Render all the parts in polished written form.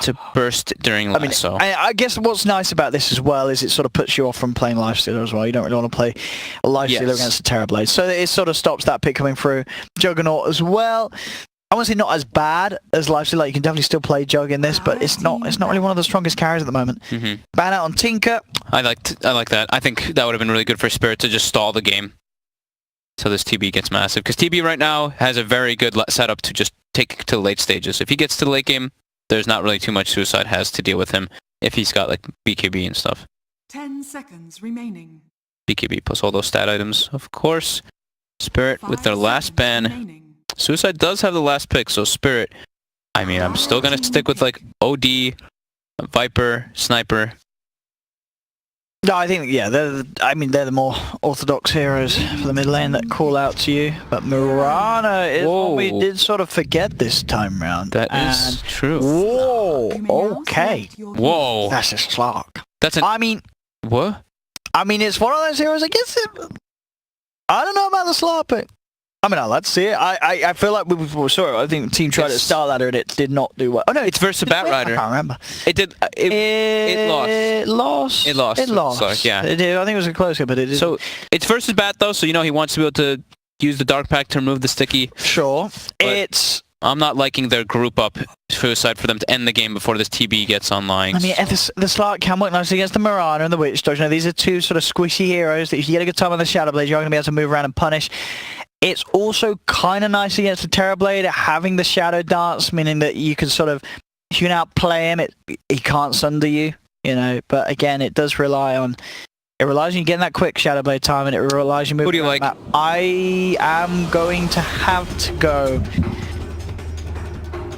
to burst during last, so... I guess what's nice about this as well is it sort of puts you off from playing Lifestealer as well. You don't really want to play a Lifestealer against a Terrorblade. So it sort of stops that pick coming through. Juggernaut as well. I want to say not as bad as Lifestealer. Like, you can definitely still play Jug in this, but it's not really one of the strongest carries at the moment. Ban out on Tinker. I like that. I think that would have been really good for Spirit to just stall the game. So this TB gets massive. Because TB right now has a very good setup to just take it to the late stages. If he gets to the late game, there's not really too much Suicide has to deal with him if he's got like BKB and stuff. 10 seconds remaining. BKB plus all those stat items, of course. Spirit with their last ban. Suicide does have the last pick, so Spirit, I mean, I'm still going to stick with like OD, Viper, Sniper. No, I think, yeah, they're the more orthodox heroes for the mid lane that call out to you. But Mirana is what we did sort of forget this time round. That is true. Whoa, okay. Whoa. That's a Slark. That's an... I mean... What? I mean, it's one of those heroes, I guess I don't know about the Slark, but... I mean, I'd like to see it. I feel like we saw it. I think the team tried to Star Ladder and it did not do well. Oh no, it's versus Batrider. I can't remember. It did. It lost. It lost. It lost. It lost. Sorry, yeah. It did. I think it was a closer, but it did. So it's versus Bat though, so you know he wants to be able to use the Dark Pact to remove the sticky. Sure. It's. I'm not liking their group up Suicide for them to end the game before this TB gets online. I mean, the Slark can work nicely against the Mirana and the Witch Doctor. You know, these are two sort of squishy heroes that if you get a good time on the Shadow Blade, you're going to be able to move around and punish. It's also kind of nice against the Terrorblade having the Shadow Dance, meaning that you can sort of, if you can outplay him, he can't sunder you, you know. But again, it does rely on, it relies on you getting that quick Shadow Blade time, and it relies on you moving. Who do you like? I am going to have to go.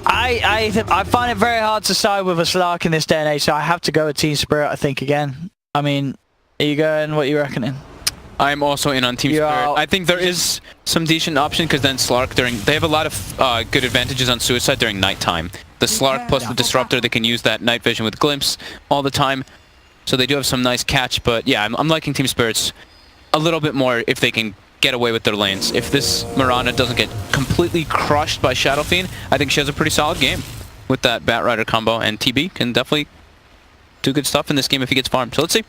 I find it very hard to side with a Slark in this day and age, so I have to go with Team Spirit, I think, again. I mean, are you going, what are you reckoning? I'm also in on Team Spirit. I think there is some decent option because then Slark they have a lot of good advantages on Suicide during nighttime. The Slark plus the Disruptor, they can use that night vision with Glimpse all the time. So they do have some nice catch, but yeah, I'm liking Team Spirits a little bit more if they can get away with their lanes. If this Mirana doesn't get completely crushed by Shadow Fiend, I think she has a pretty solid game with that Batrider combo, and TB can definitely do good stuff in this game if he gets farmed. So let's see.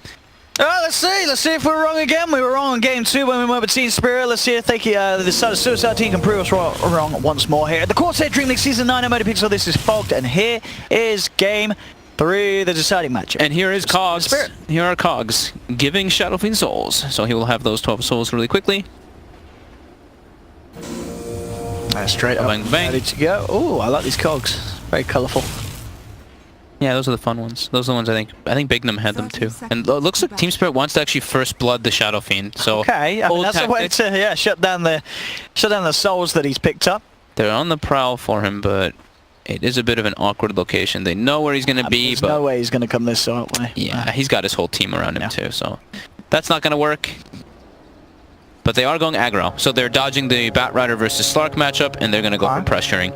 Let's see if we're wrong again. We were wrong on game 2 when we went with Team Spirit. Let's see if they the Suicide team can prove us wrong once more here. The Quartet DreamLeague Season 9 Emoji Pixel. This is Fogged, and here is game 3, the deciding match. And here is Cogs. Spirit. Here are Cogs giving Shadow Fiend souls. So he will have those 12 souls really quickly. Straight up, bang, bang. Ready to go. Oh, I like these Cogs. Very colourful. Yeah, those are the fun ones. Those are the ones I think Bignum had them too. And it looks like Team Spirit wants to actually first blood the Shadow Fiend. So okay, I mean, that's a way to shut down the souls that he's picked up. They're on the prowl for him, but it is a bit of an awkward location. They know where he's going to be, there's but no way he's going to come this way. Yeah, he's got his whole team around him too, so that's not going to work. But they are going aggro, so they're dodging the Batrider versus Slark matchup, and they're going to go for pressuring.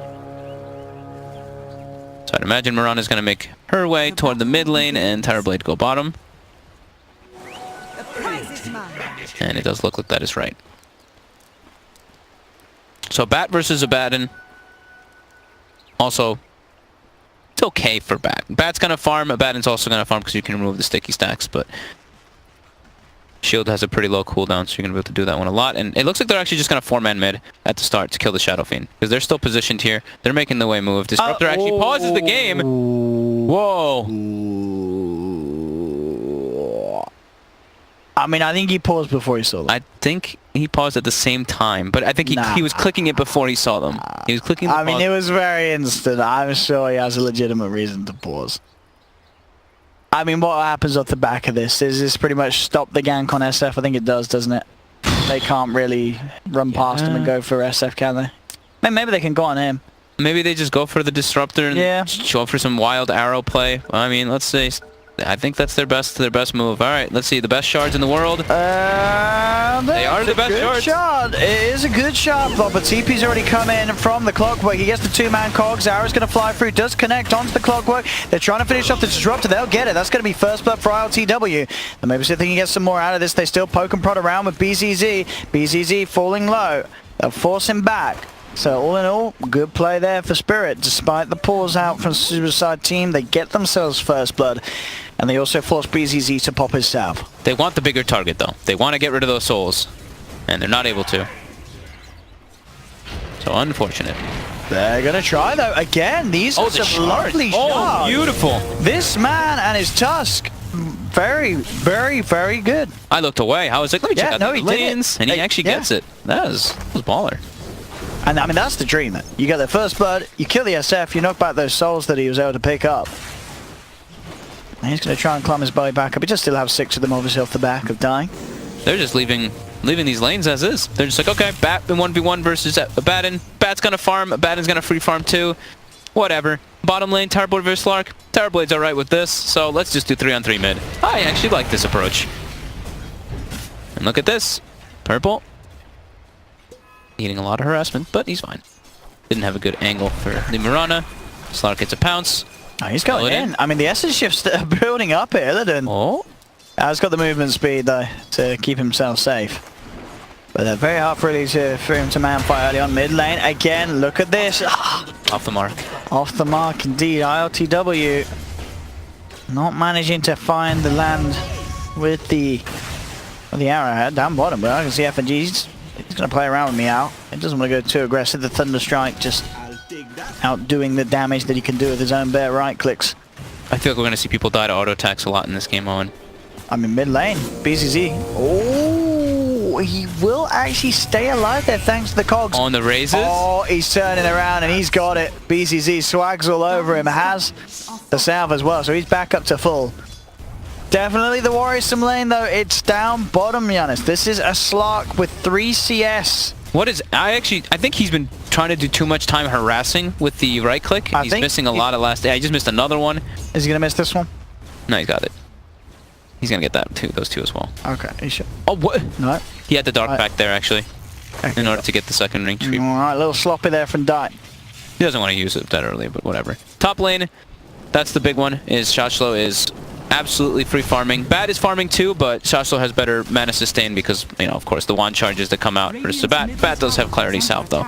So I'd imagine Mirana's going to make her way toward the mid lane and Terrorblade go bottom. And it does look like that is right. So Bat versus Abaddon. Also, it's okay for Bat. Bat's going to farm, Abaddon's also going to farm because you can remove the sticky stacks, but Shield has a pretty low cooldown, so you're going to be able to do that one a lot. And it looks like they're actually just going to 4-man mid at the start to kill the Shadow Fiend. Because they're still positioned here. They're making the way move. Disruptor actually pauses the game. Whoa. I mean, I think he paused before he saw them. I think he paused at the same time, but I think he was clicking it before he saw them. He was clicking the pause. I mean, it was very instant. I'm sure he has a legitimate reason to pause. I mean, what happens off the back of this? Does this pretty much stop the gank on SF? I think it does, doesn't it? They can't really run past him and go for SF, can they? Maybe they can go on him. Maybe they just go for the Disruptor and go for some wild arrow play. I mean, let's see. I think that's their best move. All right, let's see. The best shards in the world. They are the best shards. It is a good shard, but TP's already come in from the Clockwork. He gets the 2-man cogs. Arrow's going to fly through. Does connect onto the Clockwork. They're trying to finish off the Disruptor. They'll get it. That's going to be first blood for ILTW. And maybe see if they can get some more out of this. They still poke and prod around with BZZ. BZZ falling low. They'll force him back. So all in all, good play there for Spirit. Despite the pause out from Suicide Team, they get themselves first blood. And they also force BZZ to pop his salve. They want the bigger target, though. They want to get rid of those souls. And they're not able to. So unfortunate. They're going to try, though. Again, these are some lovely shots. Oh, beautiful. This man and his Tusk, very, very, very good. I looked away. I was like, let me check out the lanes. And he actually gets it. That was baller. And I mean, that's the dream, then. You get the first blood, you kill the SF, you knock back those souls that he was able to pick up. And he's going to try and climb his body back up. He just still have 6 of them, obviously, off the back of dying. They're just leaving these lanes as is. They're just like, okay, Bat in 1v1 versus Abaddon. Bat's going to farm. Abaddon's going to free farm too. Whatever. Bottom lane, Terrorblade versus Slark. Terrorblade's alright with this, so let's just do 3-on-3 mid. I actually like this approach. And look at this. Purple. Needing a lot of harassment, but he's fine. Didn't have a good angle for the Mirana. Slark gets a pounce. Oh, he's going in. I mean, the essence shifts are building up here, Illidan. Oh. He's got the movement speed, though, to keep himself safe. But they're very hard really for him to man fight early on mid lane. Again, look at this. Off the mark. Off the mark, indeed. ILTW not managing to find the land with the arrowhead down bottom. But I can see FNG's. He's going to play around with me out. He doesn't want to go too aggressive. The Thunder Strike just outdoing the damage that he can do with his own bare right clicks. I feel like we're going to see people die to auto attacks a lot in this game, Owen. I'm in mid lane. BZZ. Oh, he will actually stay alive there thanks to the cogs. On the raises. Oh, he's turning around and he's got it. BZZ swags all over him. Has the salve as well, so he's back up to full. Definitely the worrisome lane, though. It's down bottom, Giannis. This is a Slark with 3 CS. What is... I think he's been trying to do too much time harassing with the right click. He's missing a lot of last... Yeah, he just missed another one. Is he going to miss this one? No, he's got it. He's going to get that too, those two as well. Okay, he should. Oh, what? No. He had the dark back there, actually, in order to get the second ring creep. All right, a little sloppy there from Dot. He doesn't want to use it that early, but whatever. Top lane, that's the big one, is Shashlo is absolutely free farming. Bat is farming too, but Shashlo has better mana sustain because, you know, of course, the wand charges that come out versus Bat. Bat does have clarity salve, though.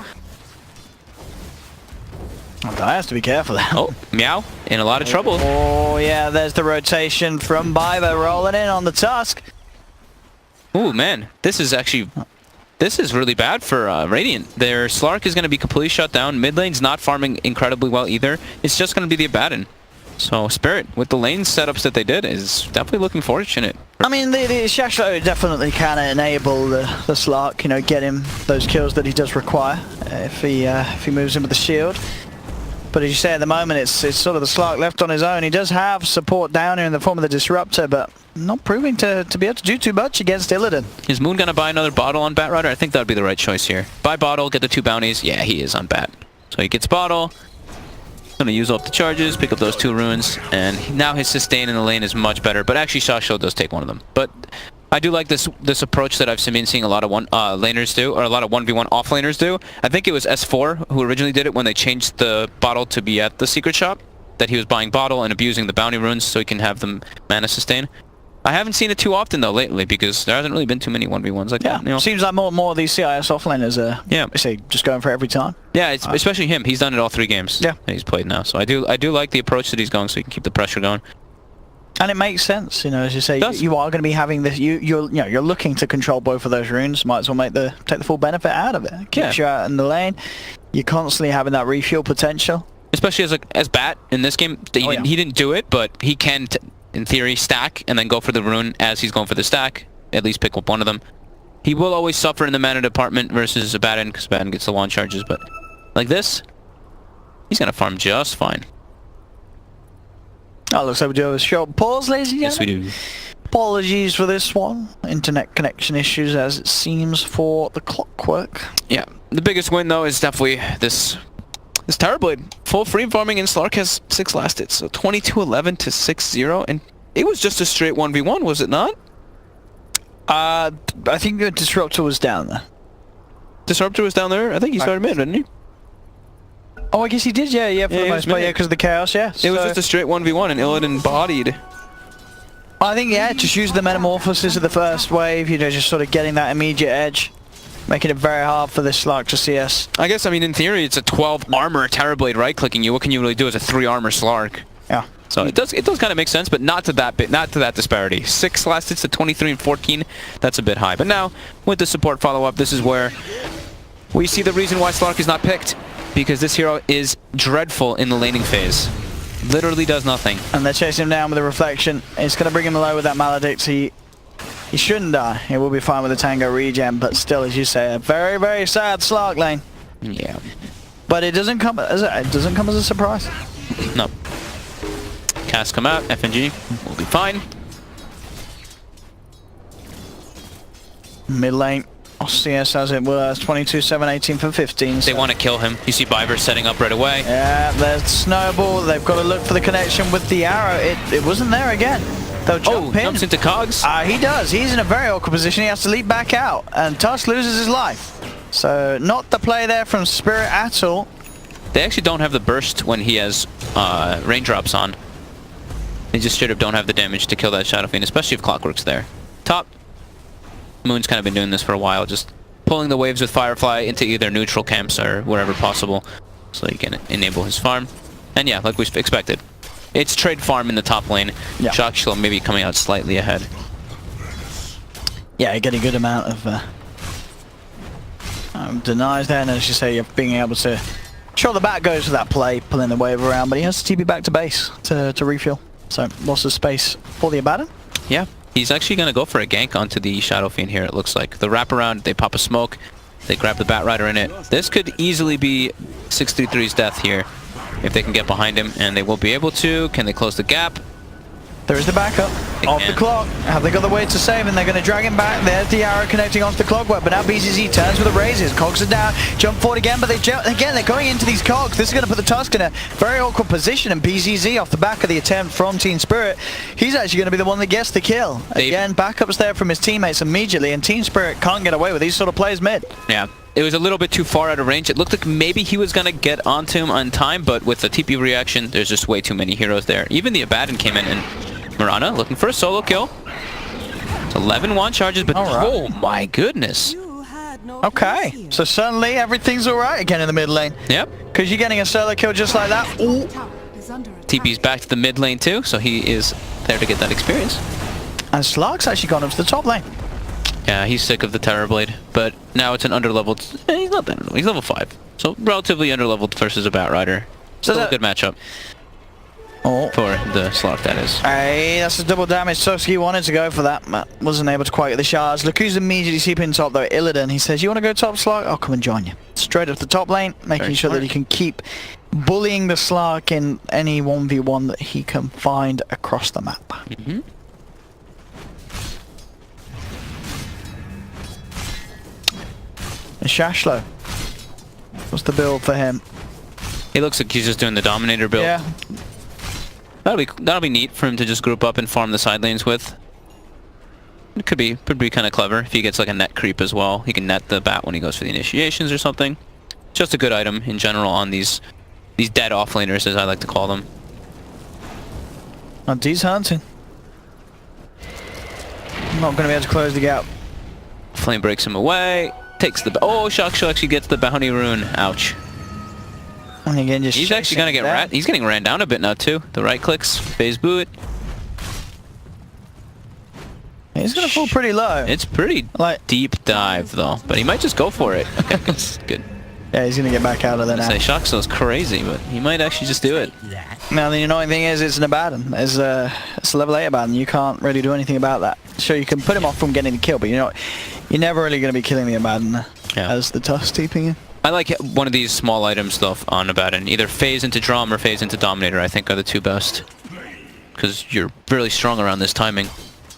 Oh, Dot has to be careful there. Oh, Meow, in a lot of trouble. Oh, yeah, there's the rotation from Biva rolling in on the Tusk. Ooh, man, this is really bad for Radiant. Their Slark is going to be completely shut down. Mid lane's not farming incredibly well either. It's just going to be the Abaddon. So Spirit, with the lane setups that they did, is definitely looking fortunate. I mean, the Shashlo definitely can enable the Slark, you know, get him those kills that he does require if he moves in with the shield. But as you say, at the moment, it's sort of the Slark left on his own. He does have support down here in the form of the Disruptor, but not proving to be able to do too much against Illidan. Is Moon going to buy another bottle on Batrider? I think that would be the right choice here. Buy bottle, get the 2 bounties. Yeah, he is on Bat. So he gets bottle. Going to use up the charges, pick up those 2 runes, and now his sustain in the lane is much better. But actually, Shashlo does take one of them. But I do like this approach that I've been seeing a lot of laners do, or a lot of 1v1 offlaners do. I think it was S4 who originally did it when they changed the bottle to be at the secret shop, that he was buying bottle and abusing the bounty runes so he can have them mana sustain. I haven't seen it too often though lately because there hasn't really been too many 1v1s like that. You know? Seems like more of these CIS offlaners are say just going for every time. Yeah, it's, especially him. He's done it all 3 games. Yeah, that he's played now. So I do like the approach that he's going, so he can keep the pressure going. And it makes sense, you know, as you say, you are going to be having this. You're looking to control both of those runes. Might as well take the full benefit out of it. Keeps you out in the lane. You're constantly having that refuel potential. Especially as Bat in this game, he didn't do it, but he can, in theory, stack and then go for the rune as he's going for the stack. At least pick up one of them. He will always suffer in the mana department versus Abaddon because Abaddon gets the wand charges, but like this, he's going to farm just fine. Oh, looks like we do have a short pause, ladies and gentlemen. Yes, we do. Apologies for this one. Internet connection issues, as it seems, for the Clockwork. Yeah, the biggest win, though, is definitely this Terrorblade. Full free farming, and Slark has 6 last hits. So 22-11 to 6-0, and it was just a straight 1v1, was it not? I think the Disruptor was down there. Disruptor was down there? I think he started mid, didn't he? Oh, I guess he did, yeah, for the most part, because of the chaos, yeah. It was just a straight 1v1, and Illidan bodied. I think, yeah, just use the Metamorphosis of the first wave, you know, just sort of getting that immediate edge. making it very hard for this Slark to CS. I guess, I mean, in theory, it's a 12 armor Terrorblade right-clicking you. What can you really do as a 3 armor Slark? Yeah. So it does kind of make sense, but not to that disparity. 6 last hits to 23 and 14. That's a bit high. But now, with the support follow-up, this is where we see the reason why Slark is not picked, because this hero is dreadful in the laning phase. Literally does nothing. And they're chasing him down with a reflection. It's going to bring him low with that Maledict. He shouldn't die. He will be fine with the Tango regen, but still, as you say, a very, very sad Slark lane. Yeah. But it doesn't come as a surprise. No. Cast come out, FNG will be fine. Mid lane, CS as it was, 22, 7, 18 for 15. They want to kill him. You see Biver setting up right away. Yeah, there's Snowball. They've got to look for the connection with the arrow. It wasn't there again. They'll jump in. Jumps into Cogs. He does. He's in a very awkward position. He has to leap back out, and Tusk loses his life. So not the play there from Spirit at all. They actually don't have the burst when he has raindrops on. They just straight up don't have the damage to kill that Shadow Fiend, especially if Clockwork's there. Top. Moon's kind of been doing this for a while, just pulling the waves with Firefly into either neutral camps or wherever possible, so he can enable his farm. And yeah, like we expected, it's trade farm in the top lane. Yeah. Shockshell maybe coming out slightly ahead. Yeah, you get a good amount of denies there, and as you say, you're being able to... Sure, the back goes for that play, pulling the wave around, but he has to TP back to base to refuel. So, lots of space for the Abaddon. Yeah, he's actually going to go for a gank onto the Shadow Fiend here, it looks like. The wraparound, they pop a smoke, they grab the Bat Rider in it. This could easily be 633's death here, if they can get behind him, and they will be able to. Can they close the gap? There is the backup off the clock. Have they got the way to save? And they're going to drag him back. There's the arrow connecting onto the clockwork. But now BZZ turns with the raises. Cogs are down. Jump forward again. But they're going into these cogs. This is going to put the Tusk in a very awkward position. And BZZ off the back of the attempt from Team Spirit, he's actually going to be the one that gets the kill. Again, backups there from his teammates immediately. And Team Spirit can't get away with these sort of plays mid. Yeah. It was a little bit too far out of range. It looked like maybe he was going to get onto him on time, but with the TP reaction, there's just way too many heroes there. Even the Abaddon came in, and Mirana looking for a solo kill. It's 11 wand charges, but oh my goodness. Okay, so suddenly everything's alright again in the mid lane. Yep. Because you're getting a solo kill just like that. Ooh. TP's back to the mid lane too, so he is there to get that experience. And Slark's actually gone up to the top lane. Yeah, he's sick of the Terrorblade, but now it's an underleveled... he's not that underleveled, he's level 5. So relatively underleveled versus a Bat Rider. Still a good matchup. For the Slark, that is. Hey, that's a double damage. Soski wanted to go for that, but wasn't able to quite get the shards. Luku's immediately seeping top though. Illidan, he says, you want to go top Slark? I'll come and join you. Straight up the top lane, making sure that he can keep bullying the Slark in any 1v1 that he can find across the map. Mm-hmm. And Shashlo, what's the build for him? He looks like he's just doing the Dominator build. Yeah. That'll be neat for him to just group up and farm the side lanes with. It could be kind of clever if he gets like a net creep as well. He can net the bat when he goes for the initiations or something. Just a good item in general on these dead offlaners, as I like to call them. And D's hunting. Not going to be able to close the gap. Flame breaks him away. Takes the... oh, Shockshell actually gets the bounty rune. Ouch. And again, just he's actually going to get he's getting ran down a bit now too. The right clicks, phase boot. He's going to fall pretty low. It's pretty deep dive though, but he might just go for it. Okay, good. Yeah, he's going to get back out of there now. I say Shockshell's crazy, but he might actually just do it. Now the annoying thing is it's an Abaddon. It's a level 8 Abaddon. You can't really do anything about that. Sure, you can put him off from getting the kill, but you're never really going to be killing the Abaddon as the Tusk TPing in. I like one of these small items though on Abaddon. Either phase into Drum or phase into Dominator, I think are the two best. Because you're really strong around this timing.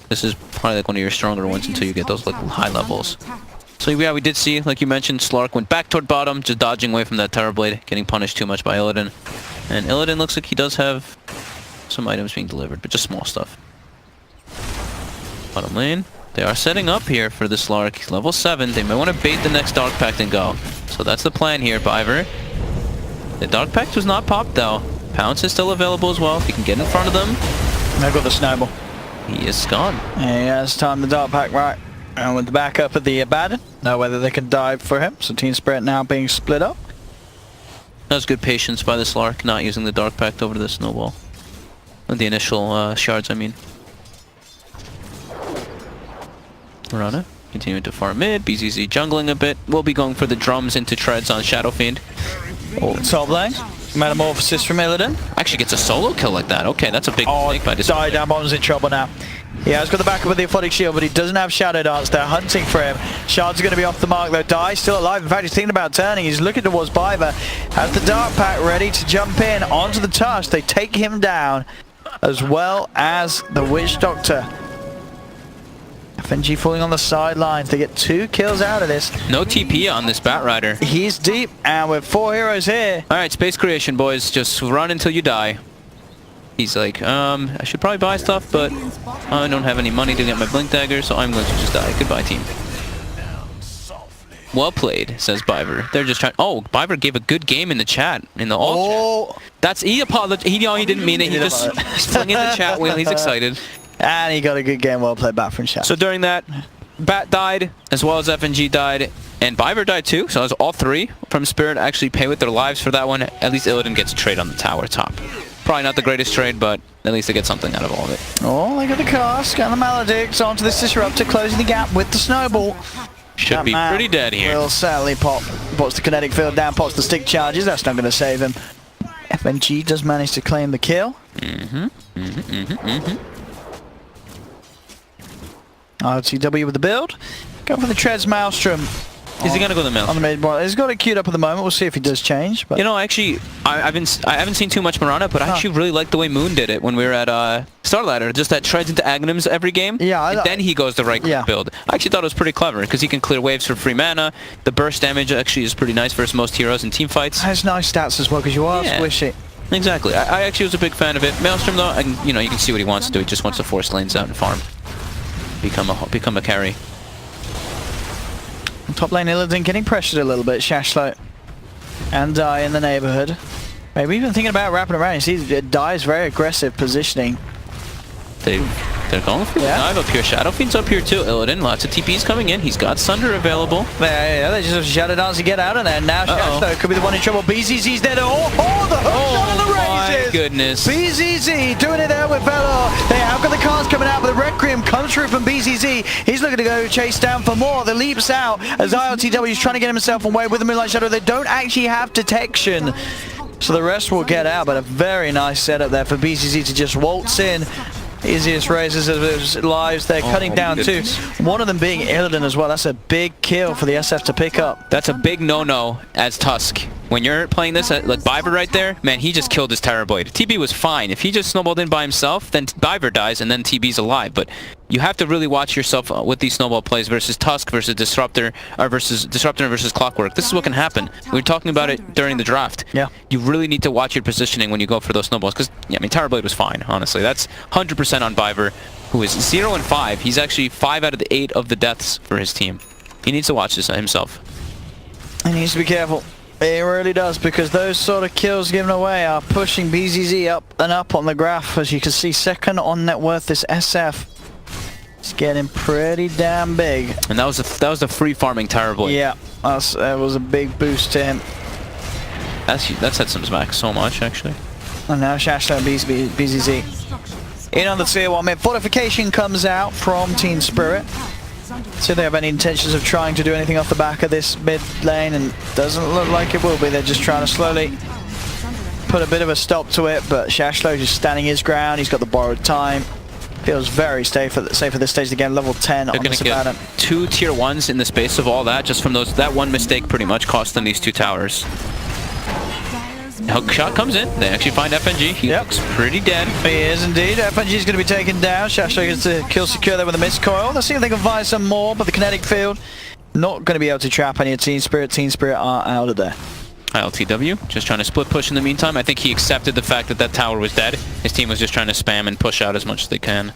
This is probably like one of your stronger ones until you get those like high levels. So yeah, we did see, like you mentioned, Slark went back toward bottom, just dodging away from that Terrorblade, getting punished too much by Illidan. And Illidan looks like he does have some items being delivered, but just small stuff. Bottom lane. They are setting up here for the Slark. He's level 7. They may want to bait the next Dark Pact and go. So that's the plan here, Biver. The Dark Pact was not popped though. Pounce is still available as well. If you can get in front of them. They've got the snowball. He is gone. Yeah, it's time the Dark Pact, right. And with the backup of the Abaddon, know whether they can dive for him. So Team Spirit now being split up. That was good patience by the Slark, not using the Dark Pact over the Snowball. The initial shards, I mean. Mirana continuing to farm mid. BZZ jungling a bit. We'll be going for the drums into treads on Shadow Fiend. Oh, top lane. Metamorphosis from Illidan. Actually gets a solo kill like that. Okay, that's a big mistake by this. Down bottom's in trouble now. Yeah, he's got the backup of the Aphotic Shield, but he doesn't have Shadow Dance. They're hunting for him. Shards are going to be off the mark though. Dai still alive. In fact, he's thinking about turning. He's looking towards Biver. Has the Dark Pact ready to jump in onto the Tusk. They take him down, as well as the Witch Doctor. FNG falling on the sidelines. They get 2 kills out of this. No TP on this Batrider. He's deep, and with 4 heroes here. Alright, space creation, boys. Just run until you die. He's like, I should probably buy stuff, but I don't have any money to get my Blink Dagger, so I'm going to just die. Goodbye, team. Well played, says Biver. They're just trying. Oh, Biver gave a good game in the chat, in the alt chat. That's he apologized. He didn't mean it. He just flung in the chat wheel. He's excited. And he got a good game. Well played back from chat. So during that, Bat died, as well as FNG died, and Biver died too. So it was all 3 from Spirit actually pay with their lives for that one. At least Illidan gets a trade on the tower top. Probably not the greatest trade, but at least they get something out of all of it. Oh, look at the cast and the Maledicts onto this Disruptor, closing the gap with the Snowball. Should be pretty dead here. Will sadly pops the kinetic field down, pops the stick charges. That's not going to save him. FNG does manage to claim the kill. RTW with the build. Go for the Treads Maelstrom. Is he gonna go the Maelstrom? On the mid bar. He's got it queued up at the moment. We'll see if he does change. But you know, actually, I haven't seen too much Mirana, but I actually really like the way Moon did it when we were at Starladder. Just that treads into Aghanims every game. Yeah. And then he goes the right build. I actually thought it was pretty clever because he can clear waves for free mana. The burst damage actually is pretty nice versus most heroes in team fights. Has nice stats as well because you are squishy. Exactly. I actually was a big fan of it. Maelstrom though, you know, you can see what he wants to do. He just wants to force lanes out and farm. Become a carry. Top lane Illidan getting pressured a little bit. Shashlo and Dai in the neighborhood. Maybe even thinking about wrapping around. You see Dai's very aggressive positioning. They're going for the dive up here. Shadow Fiend's up here too. Illidan, lots of TPs coming in. He's got Sunder available. Yeah, they just Shadow Dance to get out of there. Now Shashlo could be the one in trouble. BZZ's there. The hook shot on the raises. My goodness. BZZ doing it there with Velor. They have got the cards coming out, but the Requiem comes through from BZZ. He's looking to go chase down for more. The leaps out as ILTW is trying to get himself away with the Moonlight Shadow. They don't actually have detection, so the rest will get out, but a very nice setup there for BZZ to just waltz in. Easiest raises of his lives. They're cutting down too. One of them being Illidan as well. That's a big kill for the SF to pick up. That's a big no-no as Tusk. When you're playing this, like Biver right there, man, he just killed his Terrorblade. TB was fine. If he just snowballed in by himself, then Biver dies and then TB's alive. But you have to really watch yourself with these snowball plays versus Tusk versus Disruptor, or versus Disruptor versus Clockwork. This is what can happen. We were talking about it during the draft. Yeah. You really need to watch your positioning when you go for those snowballs. Because, yeah, I mean, Terrorblade was fine, honestly. That's 100% on Biver, who is 0 and 5. He's actually 5 out of the 8 of the deaths for his team. He needs to watch this himself. He needs to be careful. He really does, because those sort of kills given away are pushing BZZ up and up on the graph. As you can see, second on net worth, this SF is getting pretty damn big. And that was a free farming Terrorblade. Yeah, that was a big boost to him. That sets him back so much, actually. And now Shashlo and BZZ in on the tier 1 mid. Fortification comes out from Team Spirit. See if they have any intentions of trying to do anything off the back of this mid lane, and doesn't look like it will be. They're just trying to slowly put a bit of a stop to it, but Shashlo just standing his ground. He's got the borrowed time. Feels very safe at this stage again. Level 10 on this Abaddon. 2 tier 1s in the space of all that, just from that one mistake pretty much cost them these 2 towers. Hook shot comes in. They actually find FNG. He looks pretty dead. He is indeed. FNG is going to be taken down. Shashlo gets the kill secure there with a mist coil. Let's see if they can find some more, but the kinetic field not going to be able to trap any of Team Spirit. Team Spirit are out of there. ILTW just trying to split push in the meantime. I think he accepted the fact that that tower was dead. His team was just trying to spam and push out as much as they can.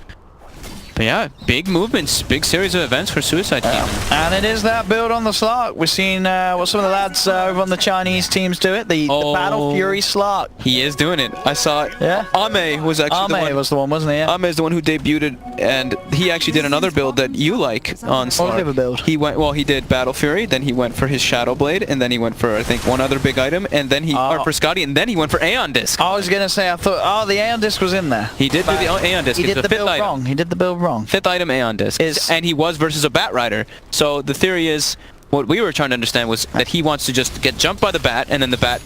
But yeah, big movements, big series of events for Suicide Team. And it is that build on the Slark. We're seeing what some of the lads over on the Chinese teams do it. The Battle Fury Slark. He is doing it. I saw it. Yeah. Ame was actually the one. Was the one, wasn't he? Yeah. Ame is the one who debuted, and he actually did another build that you like on Slark. What was the build? He went, well, he did Battle Fury, then he went for his Shadow Blade, and then he went for, I think, one other big item, and then he, or for Scotty, and then he went for Aeon Disc. I was going to say, I thought, the Aeon Disc was in there. He did do the Aeon Disc. He did the build item. wrong. He did the build wrong. 5th item Aeon Disc. And he was versus a Bat Rider. So the theory is, what we were trying to understand was that he wants to just get jumped by the Bat, and then the Bat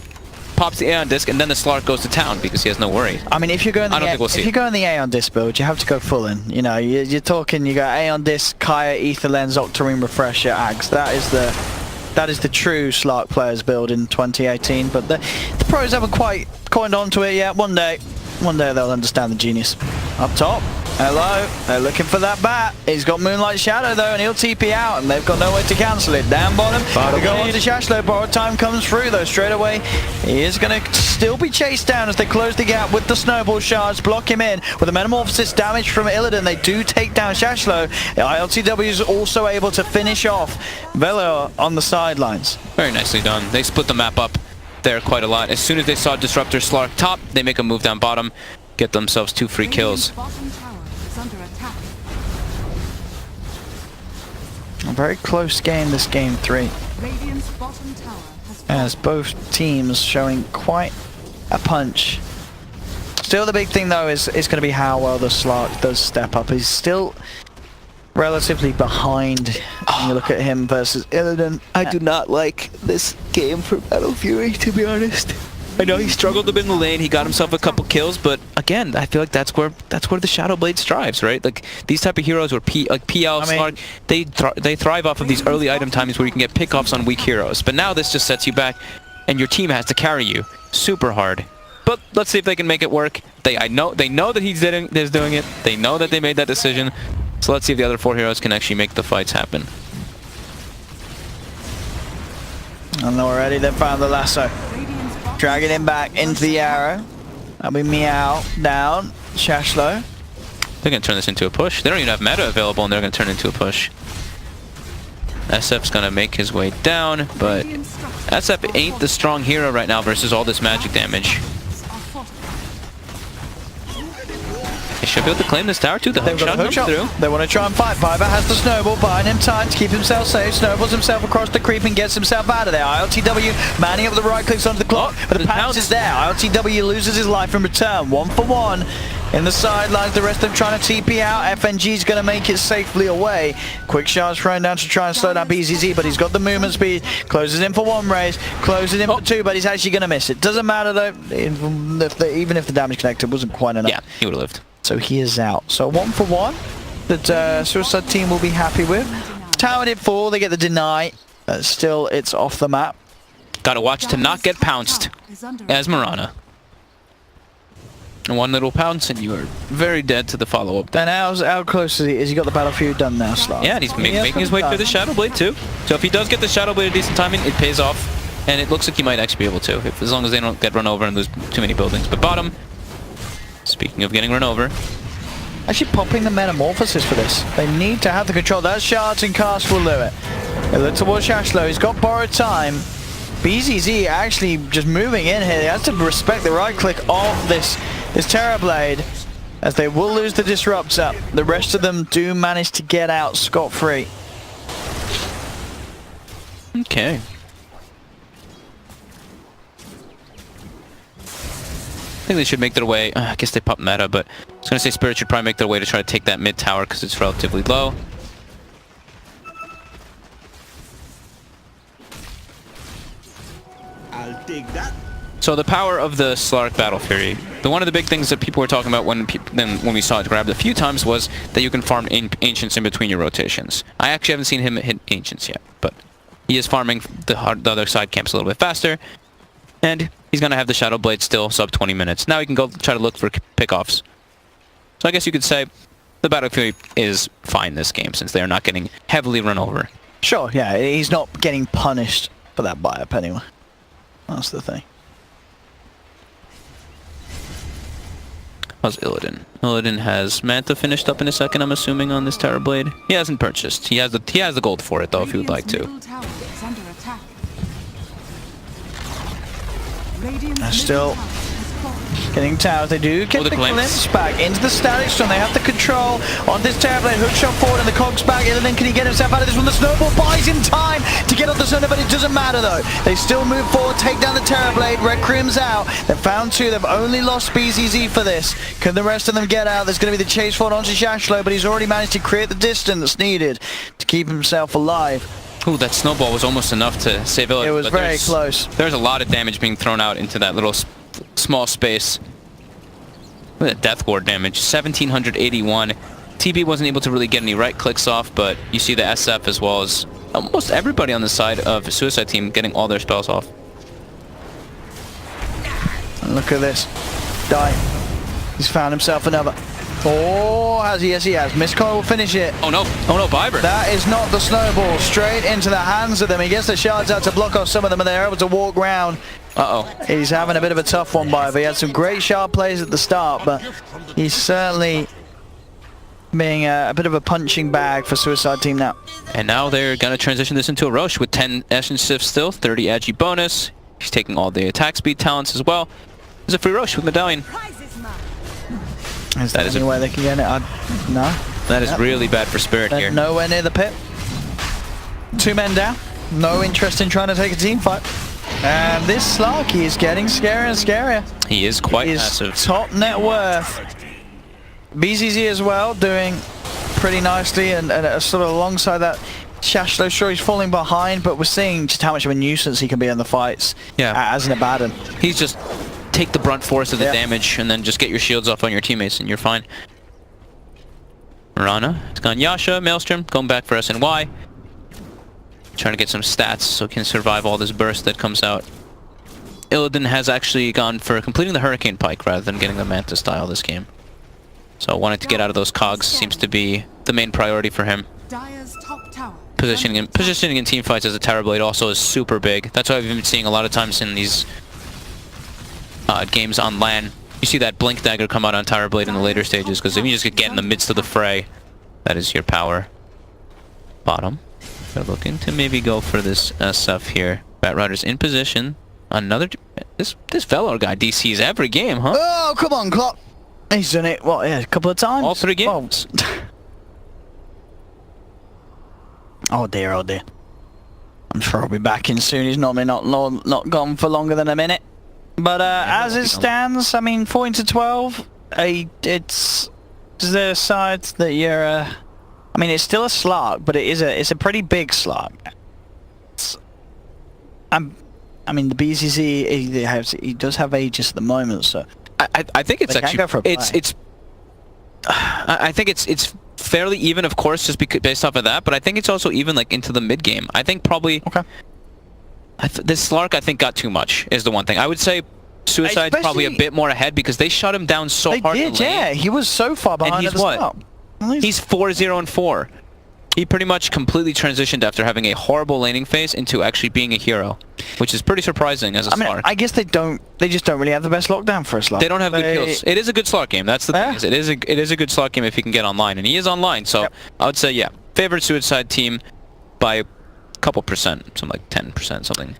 pops the Aeon Disc, and then the Slark goes to town because he has no worry. I mean, if you're going the Aeon Disc build, you have to go full in. You know, you're talking, you got Aeon Disc, Kaya, Ether Lens, Octarine Refresher, Axe. That is the true Slark players build in 2018. But the pros haven't quite coined onto it yet. One day they'll understand the genius. Up top. Hello, they're looking for that Bat. He's got Moonlight Shadow though, and he'll TP out, and they've got no way to cancel it. Down bottom, they go on to Shashlo. Borrowed time comes through though, straight away. He is going to still be chased down as they close the gap with the snowball shards, block him in. With the Metamorphosis damage from Illidan, they do take down Shashlo. ILTW is also able to finish off Velo on the sidelines. Very nicely done. They split the map up there quite a lot. As soon as they saw Disruptor Slark top, they make a move down bottom, get themselves 2 free kills. A very close game, this game 3. As both teams showing quite a punch. Still the big thing though is going to be how well the Slark does step up. He's still relatively behind when you look at him versus Illidan. I do not like this game for Battle Fury, to be honest. I know he struggled a bit in the lane, he got himself a couple kills, but again, I feel like that's where the Shadow Blade strives, right? Like these type of heroes, where PL, Slark, they thrive off of these early item timings where you can get pickoffs on weak heroes. But now this just sets you back, and your team has to carry you super hard. But let's see if they can make it work. They know that he's doing it. They know that they made that decision. So let's see if the other 4 heroes can actually make the fights happen. And already they've found the lasso. Dragging him back into the arrow. That'll be Meow down. Shashlo. They're going to turn this into a push. They don't even have meta available, and they're going to turn it into a push. SF's going to make his way down, but SF ain't the strong hero right now versus all this magic damage. They should be able to claim this tower too. The hook shot comes through. They want to try and fight. Viper has the snowball, buying him time to keep himself safe. Snowballs himself across the creep and gets himself out of there. ILTW manning up the right clicks onto the clock, but the pounce is there. ILTW loses his life in return. 1 for 1 in the sidelines. The rest of them trying to TP out. FNG's going to make it safely away. Quick shots thrown down to try and slow down BZZ, but he's got the movement speed. Closes in for 1 raise, closes in for 2, but he's actually going to miss it. Doesn't matter though, even if the damage connected wasn't quite enough. Yeah, he would have lived. So he is out. So 1 for 1 that Suicide Team will be happy with. Towered it 4, they get the deny. Still, it's off the map. Gotta watch to not get pounced as Mirana. And 1 little pounce and you are very dead to the follow-up. Then how close is he? Has he got the Battle Fury done now, Slark? Yeah, and he's making his way through the Shadow Blade too. So if he does get the Shadow Blade at decent timing, it pays off. And it looks like he might actually be able to, as long as they don't get run over and lose too many buildings. But bottom, speaking of getting run over, actually popping the Metamorphosis for this. They need to have the control. That shards and cast will do it. They look towards Shashlo. He's got borrowed time. BZZ actually just moving in here. He has to respect the right click of this Terror Blade, as they will lose the Disruptor. The rest of them do manage to get out scot-free. Okay. I think they should make their way. I guess they pop meta, but I was going to say Spirit should probably make their way to try to take that mid tower because it's relatively low. I'll take that. So the power of the Slark Battle Fury. One of the big things that people were talking about when we saw it grabbed a few times was that you can farm Ancients in between your rotations. I actually haven't seen him hit Ancients yet, but he is farming the other side camps a little bit faster. And he's going to have the Shadow Blade still sub 20 minutes. Now he can go try to look for pickoffs. So I guess you could say the Battle Fury is fine this game since they are not getting heavily run over. Sure, yeah, he's not getting punished for that buy-up anyway. That's the thing. How's Illidan? Illidan has Manta finished up in a second, I'm assuming, on this Terrorblade. He hasn't purchased. He has the gold for it, though, if he would like to. Still getting towers. They do get the glimpse back into the static storm. They have the control on this Terrorblade. Hook shot forward and the cogs back. Illidan, can he get himself out of this one? The snowball buys him time to get off the center, but it doesn't matter though. They still move forward, take down the Terrorblade. Requiem's out. They've found two. They've only lost BZZ for this. Can the rest of them get out? There's going to be the chase forward onto Shashlo, but he's already managed to create the distance needed to keep himself alive. Ooh, that snowball was almost enough to save Illidan. It was very close. There's a lot of damage being thrown out into that little small space. Look at that Death Ward damage, 1781. TB wasn't able to really get any right clicks off, but you see the SF as well as almost everybody on the side of the Suicide team getting all their spells off. And look at this. Die. He's found himself another. Oh, has he? Yes, he has. Mistcoil will finish it. Oh no. Oh no, Vibrant. That is not the snowball. Straight into the hands of them. He gets the shards out to block off some of them, and they're able to walk round. Uh-oh. He's having a bit of a tough one, Viber. He had some great sharp plays at the start, but he's certainly being a bit of a punching bag for Suicide team now. And now they're going to transition this into a Roche with 10 Essence Sift still, 30 Agi bonus. He's taking all the attack speed talents as well. There's a free Roche with Medallion. Is that any way they can get it? No. That is really bad for Spirit here. Nowhere near the pit. 2 men down. No interest in trying to take a team fight. And this Slarky is getting scarier and scarier. He is quite massive. Top net worth. BZZ as well, doing pretty nicely and sort of alongside that. Shashlo, sure, he's falling behind, but we're seeing just how much of a nuisance he can be in the fights. Yeah. As an Abaddon. He's just take the brunt force of the damage and then just get your shields off on your teammates and you're fine. Mirana, it's gone Yasha, Maelstrom, going back for SNY. Trying to get some stats so he can survive all this burst that comes out. Illidan has actually gone for completing the Hurricane Pike rather than getting the Manta style this game. So wanting to get out of those cogs seems to be the main priority for him. Positioning in teamfights as a Terrorblade also is super big. That's why I've been seeing a lot of times in these games on LAN. You see that Blink Dagger come out on Terrorblade in the later stages, because if you just get in the midst of the fray, that is your power. Bottom. They're looking to maybe go for this SF here. Batrider's in position. Another... This Velar guy DCs every game, huh? Oh, come on, Clock. He's done it, what, a couple of times? All 3 games. Oh dear, oh dear. I'm sure he'll be back in soon. He's normally not gone for longer than a minute. But as it stands, I mean, 14-12, it's the side that you're... I mean, it's still a Slark, but it's a pretty big Slark. I mean, the BCC he does have Aegis at the moment, so I think it's actually I think it's fairly even, of course, just based off of that. But I think it's also even like into the mid game. I think probably this Slark I think got too much is the one thing I would say. Suicide's probably a bit more ahead because they shut him down so hard. They did, yeah. He was so far behind at the start. He's 4-0-4. He pretty much completely transitioned after having a horrible laning phase into actually being a hero, which is pretty surprising as a Slark. I guess they just don't really have the best lockdown for a Slark. They don't have good kills. It is a good Slark game. That's the thing. It is a good Slark game if he can get online, and he is online. So I would say, yeah, favorite Suicide team by a couple percent, something like 10%, something.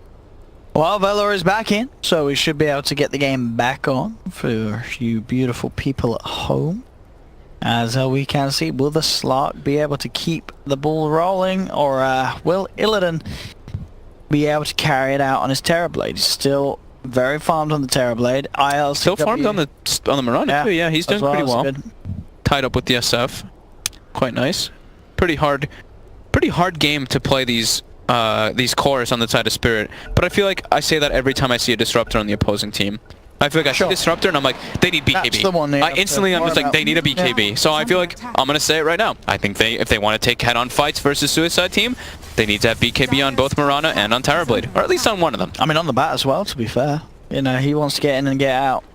Well, Velar is back in, so we should be able to get the game back on for you beautiful people at home. As we can see, will the Slark be able to keep the ball rolling, or will Illidan be able to carry it out on his Terrorblade? He's still very farmed on the Terrorblade. Still farmed on the Mirana too. Yeah, he's doing pretty well. Good. Tied up with the SF, quite nice. Pretty hard game to play these cores on the side of Spirit. But I feel like I say that every time I see a disruptor on the opposing team. I feel like I see Disruptor and I'm like, they need BKB. That's the one I'm just like, they need a BKB. Yeah. So I feel like, I'm going to say it right now. I think if they want to take head-on fights versus Suicide team, they need to have BKB on both Mirana and on Terrorblade. Or at least on one of them. I mean, on the bat as well, to be fair. You know, he wants to get in and get out.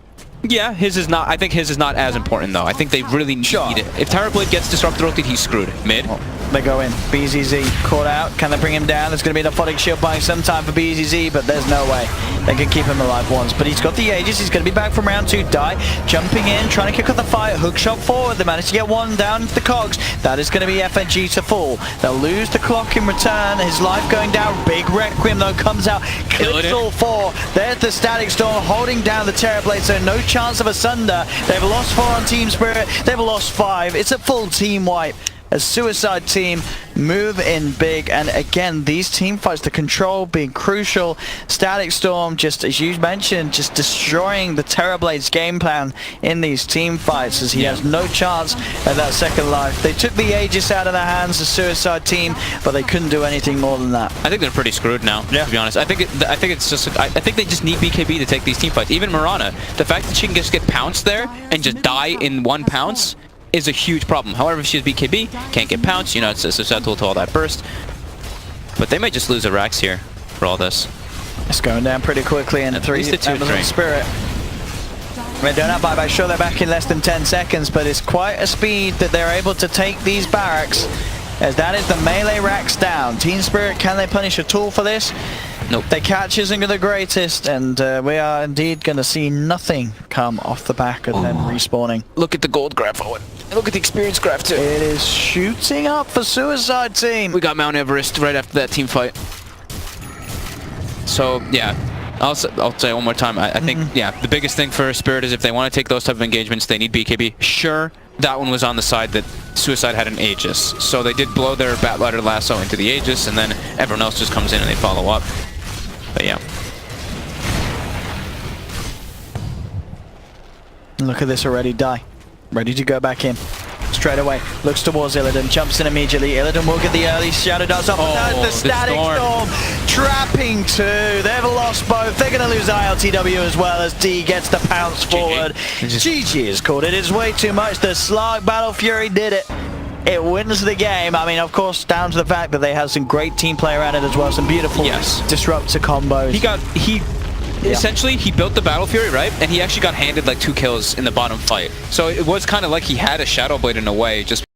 Yeah, I think his is not as important though. I think they really need it. If Terrorblade gets Disruptor ulted, he's screwed. Mid. They go in. BZZ caught out. Can they bring him down? There's going to be an orthotic shield buying some time for BZZ, but there's no way they can keep him alive once. But he's got the Aegis. He's going to be back from round 2. Die jumping in, trying to kick off the fight. Hook shot forward. They managed to get one down to the cogs. That is going to be FNG to fall. They'll lose the clock in return. His life going down. Big Requiem though comes out. Clips all 4. There's the Static Storm holding down the Terrorblade, so no chance of a Sunder. They've lost 4 on Team Spirit. They've lost 5. It's a full team wipe. A Suicide team move in big, and again these team fights, the control being crucial. Static Storm, just as you mentioned, just destroying the Terrorblade's game plan in these team fights, as he has no chance at that second life. They took the Aegis out of their hands, the Suicide team, but they couldn't do anything more than that. I think they're pretty screwed now, to be honest. I think they just need BKB to take these team fights. Even Mirana, the fact that she can just get pounced there and just die in 1 pounce is a huge problem. However, if she has BKB, can't get pounced, you know, it's susceptible to all that burst. But they might just lose a Rax here for all this. It's going down pretty quickly, and 3 Amazon Spirit. They don't have buyback. Sure, they're back in less than 10 seconds, but it's quite a speed that they're able to take these barracks, as that is the melee Rax down. Team Spirit, can they punish at all for this? Nope. Their catch isn't the greatest, and we are indeed going to see nothing come off the back of them respawning. Look at the gold graph, Owen. Look at the experience graph too. It is shooting up for Suicide team. We got Mount Everest right after that team fight. So yeah, I'll say one more time. I think the biggest thing for Spirit is if they want to take those type of engagements, they need BKB. Sure, that one was on the side that Suicide had an Aegis, so they did blow their Bat Ladder Lasso into the Aegis, and then everyone else just comes in and they follow up. But yeah. Look at this already. Die. Ready to go back in. Straight away. Looks towards Illidan. Jumps in immediately. Illidan will get the early Shadow Darts off. Oh, the Static Storm. Trapping 2. They've lost both. They're going to lose ILTW as well, as D gets the pounce forward. GG has called it. It's way too much. The Slark Battle Fury did it. It wins the game. I mean, of course, down to the fact that they had some great team play around it as well. Some beautiful disruptor combos. Essentially, he built the Battle Fury, right? And he actually got handed like 2 kills in the bottom fight. So it was kind of like he had a Shadow Blade in a way, just